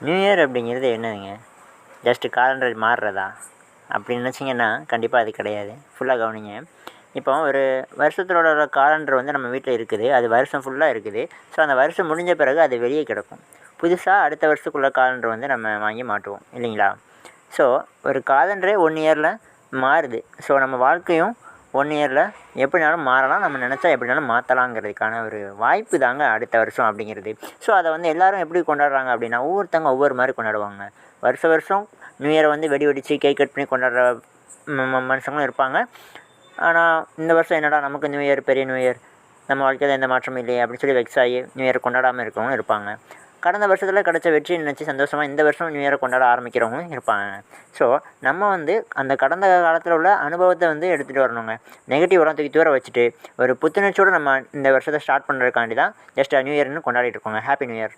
New year அப்படிங்கிறது என்னதுங்க? Just calendar மாறுறதா? அப்படின்னு நினச்சிங்கன்னா கண்டிப்பாக அது கிடையாது. ஃபுல்லாக கவனிங்க. இப்போ ஒரு வருஷத்தோட காலண்டர் வந்து நம்ம வீட்டில் இருக்குது. அது வருஷம் ஃபுல்லாக இருக்குது. ஸோ அந்த வருஷம் முடிஞ்ச பிறகு அது வெளியே கிடக்கும். புதுசாக அடுத்த வருஷத்துக்குள்ள காலண்டர் வந்து நம்ம வாங்கி மாட்டுவோம் இல்லைங்களா? ஸோ ஒரு காலண்டரே 1 இயரில் மாறுது. ஸோ நம்ம வாழ்க்கையும் 1 இயரில் எப்படினாலும் மாறலாம். நம்ம நினச்சா எப்படினாலும் மாற்றலாங்கிறதுக்கான ஒரு வாய்ப்பு தாங்க அடுத்த வருஷம் அப்படிங்கிறது. ஸோ அதை வந்து எல்லோரும் எப்படி கொண்டாடுறாங்க அப்படின்னா, ஒவ்வொருத்தவங்க ஒவ்வொரு மாதிரி கொண்டாடுவாங்க. வருஷம் நியூ இயரை வந்து வெடி வெடித்து கேக் கட் பண்ணி கொண்டாடுற மனுஷங்களும் இருப்பாங்க. ஆனால் இந்த வருஷம் என்னடா நமக்கு நியூ இயர் பெரிய நியூ இயர், நம்ம வாழ்க்கையில் எந்த மாற்றமும் இல்லையே அப்படின்னு சொல்லி வெக்ஸ் ஆகி நியூ இயர் கொண்டாடாமல் இருக்கிறவங்களும் இருப்பாங்க. கடந்த வருஷத்தில் கிடைச்ச வெற்றியை நினச்சி சந்தோஷமாக இந்த வருஷம் நியூ இயரை கொண்டாட ஆரம்பிக்கிறவங்களும் இருப்பாங்க. ஸோ நம்ம வந்து அந்த கடந்த காலத்தில் உள்ள அனுபவத்தை வந்து எடுத்துகிட்டு வரணுங்க. நெகட்டிவெலாம் தூக்கி தூர வச்சுட்டு ஒரு புத்துணர்ச்சியோடு நம்ம இந்த வருஷத்தை ஸ்டார்ட் பண்ணுறதுக்காண்டி தான் ஜஸ்ட் நியூ இயர்னு கொண்டாடிட்டு இருக்கோங்க. Happy new year.